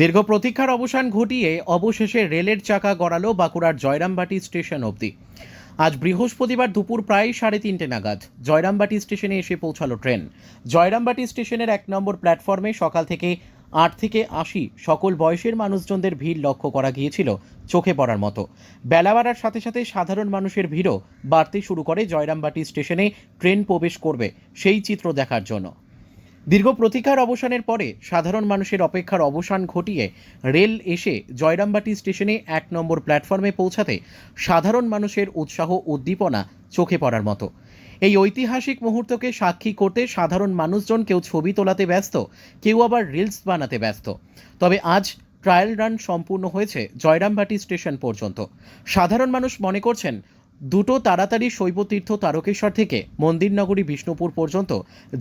দীর্ঘ প্রতীক্ষার অবসান ঘটিয়ে অবশেষে রেলের চাকা গড়ালো বাঁকুড়ার জয়রামবাটি স্টেশন অবধি। আজ বৃহস্পতিবার দুপুর প্রায় 3:30 নাগাদ জয়রামবাটি স্টেশনে এসে পৌঁছালো ট্রেন। জয়রামবাটি স্টেশনের 1 নম্বর প্ল্যাটফর্মে সকাল থেকে 8 থেকে 80 সকল বয়সের মানুষজনদের ভিড় লক্ষ্য করা গিয়েছিল চোখে পড়ার মতো। বেলা বাড়ার সাথে সাথে সাধারণ মানুষের ভিড়ও বাড়তে শুরু করে জয়রামবাটি স্টেশনে ট্রেন প্রবেশ করবে সেই চিত্র দেখার জন্য। দীর্ঘ প্রতীক্ষার অবসানের পরে সাধারণ মানুষের অপেক্ষার অবসান ঘটিয়ে রেল এসে জয়রামবাটি স্টেশনে 1 নম্বর প্ল্যাটফর্মে পৌঁছাতে সাধারণ মানুষের উৎসাহ উদ্দীপনা চোখে পড়ার মতো। এই ঐতিহাসিক মুহূর্তকে সাক্ষী করতে সাধারণ মানুষজন কেউ ছবি তোলাতে ব্যস্ত, কেউ আবার রিলস বানাতে ব্যস্ত। তবে আজ ট্রায়াল রান সম্পূর্ণ হয়েছে জয়রামবাটি স্টেশন পর্যন্ত। সাধারণ মানুষ মনে করছেন দুটো তাড়াতাড়ি শৈবতীর্থ তারকেশ্বর থেকে মন্দিরনগরী বিষ্ণুপুর পর্যন্ত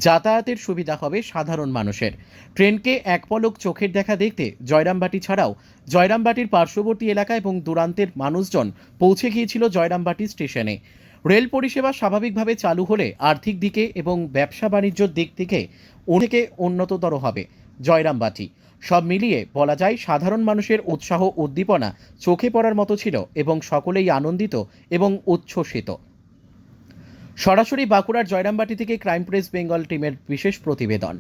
যাতায়াতের সুবিধা হবে সাধারণ মানুষের। ট্রেনকে এক পলক চোখের দেখা দেখতে জয়রামবাটি ছাড়াও জয়রামবাটির পার্শ্ববর্তী এলাকা এবং দূরান্তের মানুষজন পৌঁছে গিয়েছিল জয়রামবাটি স্টেশনে। রেল পরিষেবা স্বাভাবিকভাবে চালু হলে আর্থিক দিকে এবং ব্যবসা বাণিজ্যর দিক থেকে থেকে উন্নততর হবে জয়রামবাটি। সব মিলিয়ে বলা যায় সাধারণ মানুষের উৎসাহ উদ্দীপনা চোখে পড়ার মতো ছিল এবং সকলেই আনন্দিত এবং উচ্ছ্বসিত। সরাসরি বাঁকুড়ার জয়রামবাটি থেকে ক্রাইম প্রেস বেঙ্গল টিমের বিশেষ প্রতিবেদন।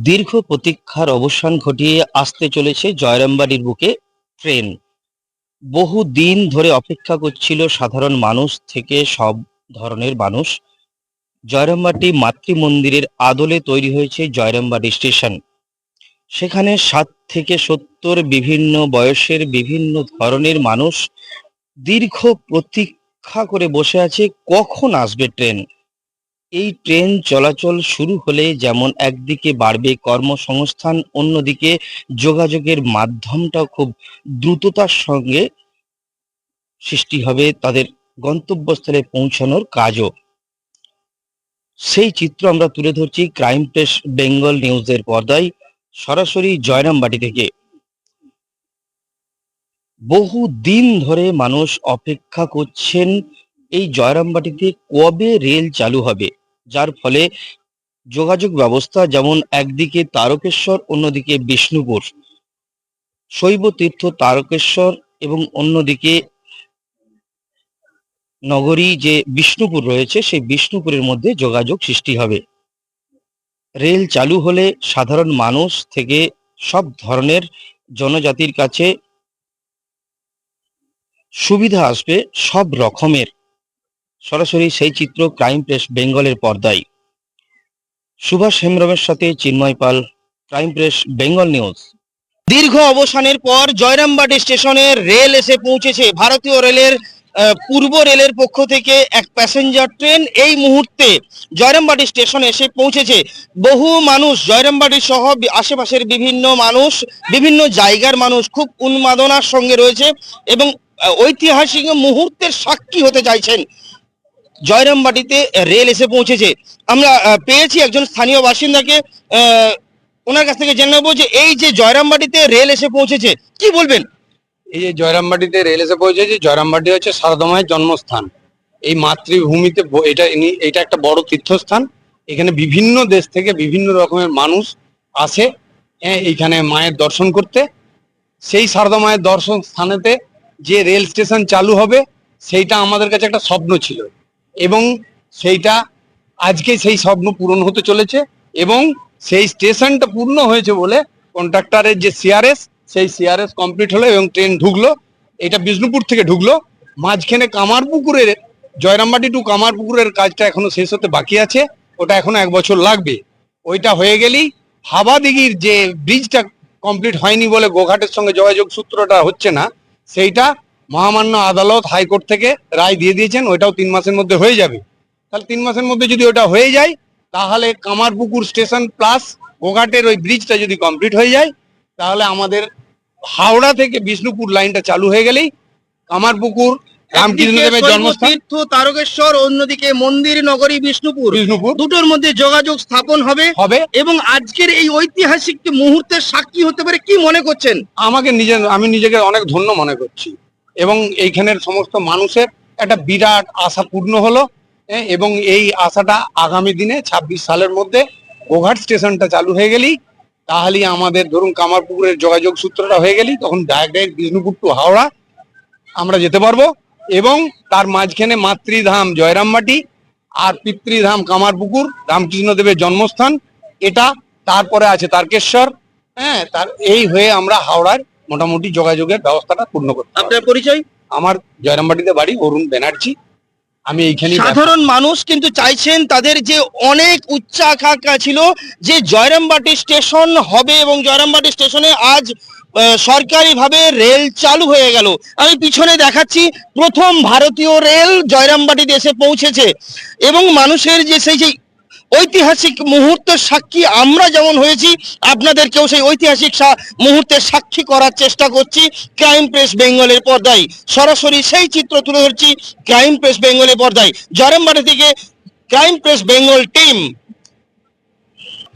দীর্ঘ প্রতীক্ষার অবসান ঘটিয়ে আসতে চলেছে জয়রামবাটির বুকে ট্রেন। বহু দিন ধরে অপেক্ষা করছিল সাধারণ মানুষ থেকে সব ধরনের মানুষ। জয়রামবাটি মাতৃ মন্দিরের আদলে তৈরি হয়েছে জয়রামবাটি স্টেশন। সেখানে 60 থেকে 70 বিভিন্ন বয়সের বিভিন্ন ধরনের মানুষ দীর্ঘ প্রতীক্ষা করে বসে আছে কখন আসবে ট্রেন। এই ট্রেন চলাচল শুরু হলে যেমন একদিকে বাড়বে কর্মসংস্থান, অন্যদিকে যোগাযোগের মাধ্যমটা খুব দ্রুততার সঙ্গে সৃষ্টি হবে তাদের গন্তব্যস্থলে পৌঁছানোর কাজও। সেই চিত্র আমরা তুলে ধরছি ক্রাইম প্রেস বেঙ্গল নিউজের পর্দায় সরাসরি জয়রামবাটি থেকে। বহু দিন ধরে মানুষ অপেক্ষা করছেন এই জয়রামবাটিতে কবে রেল চালু হবে, যার ফলে যোগাযোগ ব্যবস্থা যেমন একদিকে তারকেশ্বর অন্যদিকে বিষ্ণুপুর, শৈব তীর্থ তারকেশ্বর এবং অন্যদিকে নগরী যে বিষ্ণুপুর রয়েছে সেই বিষ্ণুপুরের মধ্যে যোগাযোগ সৃষ্টি হবে। রেল চালু হলে সাধারণ মানুষ থেকে সব ধরনের জনজাতির কাছে সুবিধা আসবে সব রকমের। সরাসরি সেই চিত্র ক্রাইম প্রেস বেঙ্গলের পর্দায়। সুভাষ হেমব্রমের সাথে চিন্ময় পাল, ক্রাইম প্রেস বেঙ্গল নিউজ। দীর্ঘ অবসানের পর জয়রামবাটি স্টেশনে রেল এসে পৌঁছেছে। ভারতীয় রেলের পূর্ব রেলের পক্ষ থেকে এক প্যাসেঞ্জার ট্রেন এই মুহূর্তে জয়রামবাটি স্টেশনে এসে পৌঁছেছে। বহু মানুষ জয়রামবাটি সহ আশেপাশের বিভিন্ন মানুষ, বিভিন্ন জায়গার মানুষ খুব উন্মাদনার সঙ্গে রয়েছে এবং ঐতিহাসিক মুহূর্তের সাক্ষী হতে চাইছেন। জয়রামবাটিতে রেল এসে পৌঁছেছে। আমরা পেয়েছি একজন স্থানীয় বাসিন্দাকে, ওনার কাছ থেকে জেনে নেবো যে এই যে জয়রামবাটিতে রেল এসে পৌঁছেছে কি বলবেন। এই যে জয়রামবাটিতে রেল এসে পৌঁছেছে, জয়রামবাটি হচ্ছে সারদা মায়ের জন্মস্থান। এই মাতৃভূমিতে এটা একটা বড় তীর্থস্থান। এখানে বিভিন্ন দেশ থেকে বিভিন্ন রকমের মানুষ আসে এইখানে মায়ের দর্শন করতে। সেই সারদা মায়ের দর্শন স্থানেতে যে রেল স্টেশন চালু হবে সেইটা আমাদের কাছে একটা স্বপ্ন ছিল এবং সেইটা আজকে সেই স্বপ্ন পূরণ হতে চলেছে এবং সেই স্টেশনটা পূর্ণ হয়েছে বলে কন্ট্রাক্টরের যে সিআরএস, সেই সিআরএস কমপ্লিট হলো এবং ট্রেন ঢুকলো। এটা বিষ্ণুপুর থেকে ঢুকলো। মাঝখানে কামারপুকুরের জয়রামবাটি টু কামারপুকুরের কাজটা এখনো শেষ হতে বাকি আছে, ওটা এখনো 1 বছর লাগবে। ওইটা হয়ে গেলেই হাওড়া দিঘির যে ব্রিজটা কমপ্লিট হয়নি বলে গোঘাটের সঙ্গে যোগাযোগ সূত্রটা হচ্ছে না, সেইটা মহামান্য আদালত হাইকোর্ট থেকে রায় দিয়ে দিয়েছেন, ওইটাও 3 মাসের মধ্যে হয়ে যাবে। তাহলে 3 মাসের মধ্যে যদি ওটা হয়ে যায় তাহলে কামারপুকুর স্টেশন প্লাস গোঘাটের ওই ব্রিজটা যদি কমপ্লিট হয়ে যায় তাহলে আমাদের হাওড়া থেকে বিষ্ণুপুর লাইনটা চালু হয়ে গেলেই কামারপুকুর রামকৃষ্ণদেবের জন্মস্থান তীর্থ তারকেশ্বর, অন্যদিকে মন্দির নগরী বিষ্ণুপুর, দুটোর মধ্যে যোগাযোগ স্থাপন হবে এবং আজকের এই ঐতিহাসিক মুহূর্তের সাক্ষী হতে পারে কি মনে করছেন। আমি নিজেকে অনেক ধন্য মনে করছি এবং এইখানের সমস্ত মানুষের একটা বিরাট আশা পূর্ণ হলো এবং এই আশাটা আগামী দিনে 26 সালের মধ্যে গোঘাট স্টেশনটা চালু হয়ে গেলেই তাহলেই আমাদের ধরুন কামারপুকুরের যোগাযোগ সূত্রটা হয়ে গেলি তখন ডাইরেক্ট বিষ্ণুপুর টু হাওড়া আমরা যেতে পারবো, এবং তার মাঝখানে মাতৃধাম জয়রামবাটি আর পিতৃধাম কামারপুকুর, রামকৃষ্ণদেবের জন্মস্থান এটা, তারপরে আছে তারকেশ্বর। হ্যাঁ, তার এই হয়ে আমরা হাওড়ার মোটামুটি যোগাযোগের ব্যবস্থাটা পূর্ণ করতে পারবো। আপনার পরিচয়? আমার জয়রামবাটিতে বাড়ি, অরুণ ব্যানার্জি। আমি এইখানে সাধারণ মানুষ কিন্তু চাইছেন, তাদের যে অনেক উচ্চাকাঙ্ক্ষা ছিল যে জয়রামবাটি স্টেশন হবে, এবং জয়রামবাটি স্টেশনে আজ সরকারিভাবে রেল চালু হয়ে গেল। আমি পিছনে দেখাচ্ছি প্রথম ভারতীয় রেল জয়রামবাটিতে এসে পৌঁছেছে, এবং মানুষের যে সেই যে ঐতিহাসিক মুহূর্তের সাক্ষী আমরা যেমন হয়েছি, আপনাদেরকেও সেই ঐতিহাসিক মুহূর্তের সাক্ষী করার চেষ্টা করছি ক্রাইম প্রেস বেঙ্গলের পর্দায়। সরাসরি সেই চিত্র তুলে ধরছি ক্রাইম প্রেস বেঙ্গলের পর্দায়। জয়রামবাটি থেকে crime press Bengal team.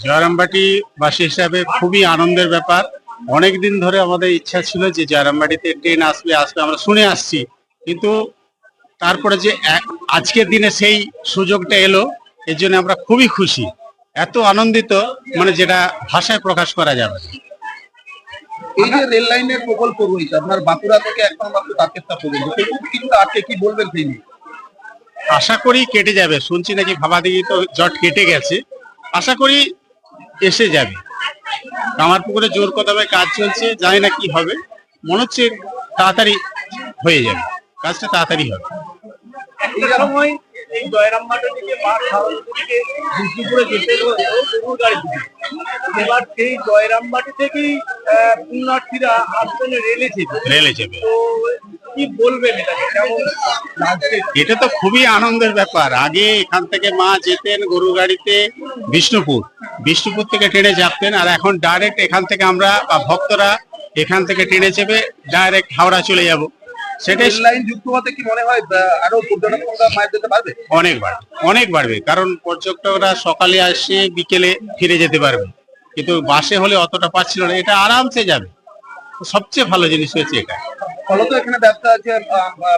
Jayrambati বাসী হিসাবে খুবই আনন্দের ব্যাপার। অনেক দিন ধরে আমাদের ইচ্ছা ছিল যে জয়রামবাটিতে ট্রেন আসবে আমরা শুনে আসছি, কিন্তু তারপরে যে আজকের দিনে সেই সুযোগটা এলো, এর জন্য আমরা খুবই খুশি, এত আনন্দিত মানে যেটা ভাষায় প্রকাশ করা যাবে না। এই যে রেল লাইনের প্রকল্প রয়েছে আপনার বাঁকুড়া থেকে একদম মাত্র তারকেশ্বর পর্যন্ত, কিন্তু আজকে কি বলবেন সেই নিয়ে? আশা করি কেটে যাবে, শুনছি নাকি ভাবাদিঘি তো জট কেটে গেছে, আশা করি এসে যাবে। কামারপুকুরে জোর কদমে কাজ চলছে, জানি না কি হবে, মনে হচ্ছে তাড়াতাড়ি হয়ে যাবে, কাজটা তাড়াতাড়ি হবে। একটা সময় এই জয়রামবাটি থেকে মা শারদা থেকে বিষ্ণুপুরে যেতে হতো গরুর গাড়ি থেকে, এবার সেই জয়রামবাটি থেকেই পুণ্যার্থীরা আসবেন রেলে চেপে। রেলে যাবে, তো কি বলবেন এটাকে, কেমন লাগছে? এটা তো খুবই আনন্দের ব্যাপার। আগে এখান থেকে মা যেতেন গরু গাড়িতে বিষ্ণুপুর থেকে ট্রেনে চাপতেন, আর এখন ডাইরেক্ট এখান থেকে আমরা বা ভক্তরা এখান থেকে ট্রেনে চেপে ডাইরেক্ট হাওড়া চলে যাব। সেটাই রেল লাইন যুক্ত হতে কি মনে হয় আরো পর্যটকরা মায়ের যেতে পারবে? অনেক বাড়বে, কারণ পর্যটকরা সকালে আসে বিকেলে ফিরে যেতে পারবে, কিন্তু বাসে হলে অতটা পাচ্ছিল না, এটা আরামসে যাবে। সবচেয়ে ভালো জিনিস হয়েছে এটা। ফলত এখানে ব্যবসা আছে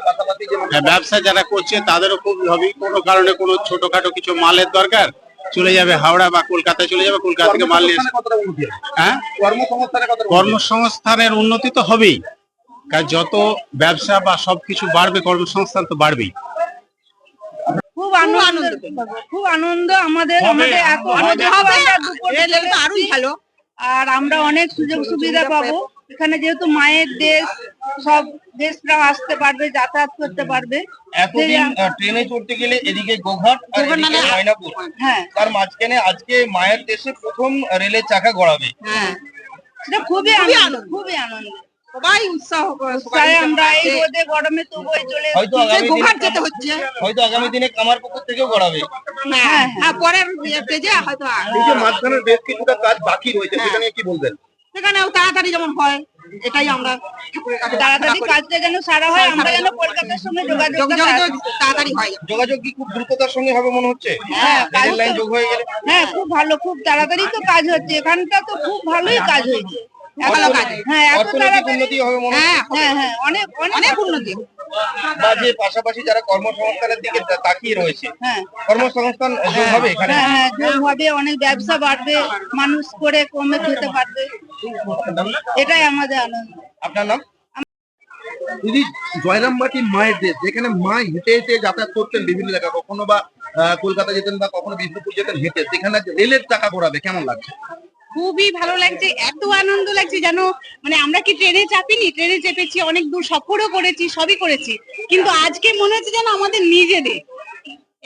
পাশাপাশি যেমন হ্যাঁ, ব্যবসা যারা করছে তাদেরও খুব হবে, কোনো কারণে কোনো ছোটখাটো কিছু মালের দরকার, চলে যাবে হাওড়া বা কলকাতায় চলে যাবে, কলকাতা থেকে মাল নিয়ে কতটা উন্নতি হবে? হ্যাঁ, কর্মসংস্থানে কতটা উন্নতি হবে? কর্মসংস্থানের উন্নতি তো হবেই, কারণ যত ব্যবসা বা সবকিছু বাড়বে কর্মসংস্থান তো বাড়বেই। খুব আনন্দ, খুব আনন্দ আমাদের এত আনন্দ হবে, রেলে তো আরো ভালো। আর আমরা অনেক সুযোগ সুবিধা পাবো এখানে, যেহেতু মায়ের দেশ, সব দেশরাও আসতে পারবে, যাতায়াত করতে পারবে। এতদিন ট্রেনে চড়তে গেলে এদিকে গোঘাট আর এদিকে ময়নাপুর, হ্যাঁ, তার মাঝখানে আজকে মায়ের দেশে প্রথম রেলের চাকা গড়াবে। হ্যাঁ, সেটা খুবই আনন্দ, খুবই আনন্দ। সবাই উৎসাহে আমরা এই রোদে গরমে তবুও চলে হয়তো আগামী গোঘাট দিনে যেতে হচ্ছে। হয়তো আগামী দিনে কামারপুকুর থেকেও গড়াবে। হ্যাঁ, হ্যাঁ, পরের পেজে হয়তো এই যে মাঝখানের বেশ কিছুটা কাজ বাকি রয়েছে, সেটা নিয়ে কি বলবেন? সেখানেও তাড়াতাড়ি যেমন হয়, এটাই আমরা ঠাকুরের কাছে তাড়াতাড়ি কাজটা যেন সারা হয়, আমরা যেন কলকাতার সঙ্গে যোগাযোগ তাড়াতাড়ি হয়। যোগাযোগ কি খুব দ্রুততার সঙ্গে হবে মনে হচ্ছে? হ্যাঁ, রেল লাইন যোগ হয়ে গেলে হ্যাঁ, খুব ভালো, খুব তাড়াতাড়ি তো কাজ হচ্ছে, এখানটা তো খুব ভালোই কাজ হয়েছে। ভালো কাজ, হ্যাঁ, এত অর্থনৈতিক তাড়াতাড়ি, উন্নতি হবে মনে হ্যাঁ, হচ্ছে। হ্যাঁ, হ্যাঁ, অনেক অনেক উন্নতি। বা যে পাশাপাশি যারা কর্মসংস্থানের দিকে তাকিয়ে রয়েছে, হ্যাঁ, কর্মসংস্থান যোগ হবে এখানে। হ্যাঁ, হ্যাঁ, যোগ হবে, অনেক ব্যবসা বাড়বে, মানুষ করে কমে খেতে পারবে, এটাই আমাদের আনন্দ। আপনার নাম? দিদি, জয়রামবাটি মায়ের দেশ, যেখানে মা হেঁটে হেঁটে যাতায়াত করতেন বিভিন্ন জায়গায়, কখনো বা কলকাতা যেতেন বা কখনো বিষ্ণুপুর যেতেন হেঁটে, সেখানে রেলের চাকা ঘোরাবে, কেমন লাগছে? খুবই ভালো লাগছে, এত আনন্দ লাগছে যেন মানে আমরা কি ট্রেনে চাপিনি, ট্রেনে চেপেছি, অনেক দূর সফরও করেছি, সবই করেছি, কিন্তু আজকে মনে হচ্ছে যেন আমাদের নিজেদের,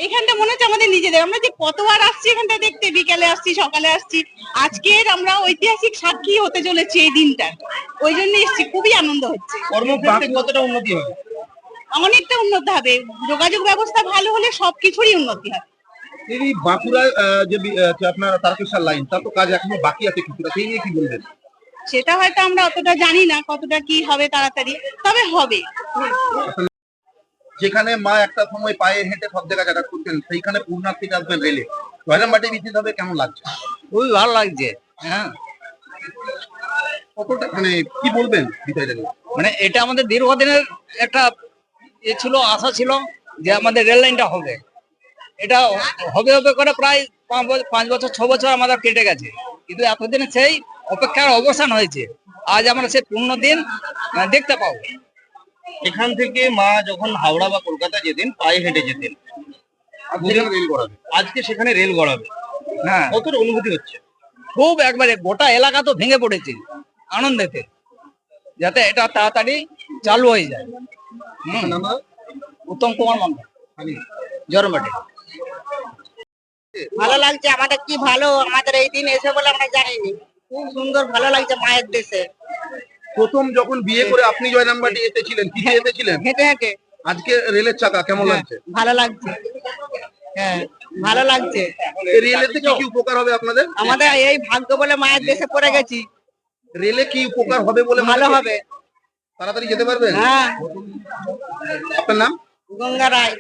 এখানটা মনে হচ্ছে আমাদের নিজেদের। আমরা যে কতবার আসছি এখানটা দেখতে, বিকেলে আসছি, সকালে আসছি, আজকের আমরা ঐতিহাসিক সাক্ষী হতে চলেছি এই দিনটার, ওই জন্য এসছি, খুবই আনন্দ হচ্ছে। কর্মক্ষেত্রে কতটা উন্নতি হবে? অনেকটা উন্নত হবে, যোগাযোগ ব্যবস্থা ভালো হলে সবকিছুরই উন্নতি হবে। দিদি, বাঁকুড়ায় যে আপনার তারকেশ্বর লাইন, তার তো কাজ এখনো বাকি আছে কিছুটা, সেই নিয়ে কি বলবেন? সেটা হয়তো আমরা অতটা জানি না কতটা কি হবে তাড়াতাড়ি, তবে হবে। যেখানে মা একটা সময় পায়ে হেঁটে সব জায়গায় যাতায়াত করতেন, সেইখানে পুণ্যার্থীরা আসবেন রেলে, জয়রামবাটি বিচিত হবে, কেমন লাগছে? খুবই ভালো লাগছে। হ্যাঁ, কতটা মানে কি বলবেন বিষয়টা নিয়ে? মানে এটা আমাদের দীর্ঘদিনের একটা ছিল, আশা ছিল যে আমাদের রেল লাইনটা হবে, এটা হবে হবে করে প্রায় 5 বছর 6 বছর আমাদের কেটে গেছে, কিন্তু এতদিনে সেই অপেক্ষার অবসান হয়েছে। আজ আমরা সে পূর্ণ দিন দেখতে পাবো। এখান থেকে মা যখন হাওড়া বা কলকাতা যেতেন পায়ে হেঁটে যেতেন, রেল করাবে। আজকে সেখানে রেল গড়াবে, হ্যাঁ, কতটা অনুভূতি হচ্ছে? খুব একবারে গোটা এলাকা তো ভেঙে পড়েছে আনন্দেতে, যাতে এটা তাড়াতাড়ি চালু হয়ে যায়। উত্তম কুমার মন্ডল, জয়রামবাটি। ভালো লাগছে আমাদের, কি ভালো আমাদের এই দিন এসে বলে আমরা জানিনি। খুব সুন্দর ভালো লাগছে মায়ের দেশে। প্রথম যখন বিয়ে করে আপনি জয়রামবাটি এসেছিলেন, কিসে এসেছিলেন? হেঁটে হেঁটে আজকে রেলের চাকা কেমন লাগছে? ভালো লাগছে। হ্যাঁ, ভালো লাগছে। এই রেলেতে কি কি উপকার হবে আপনাদের? আমাদের এই ভাগ্য বলে মায়ের দেশে পড়ে গেছি। রেলে কি উপকার হবে বলে মনে ভালো করেন? হবে। তাড়াতাড়ি যেতে পারবেন? হ্যাঁ, আপনার নাম? গঙ্গা রায়।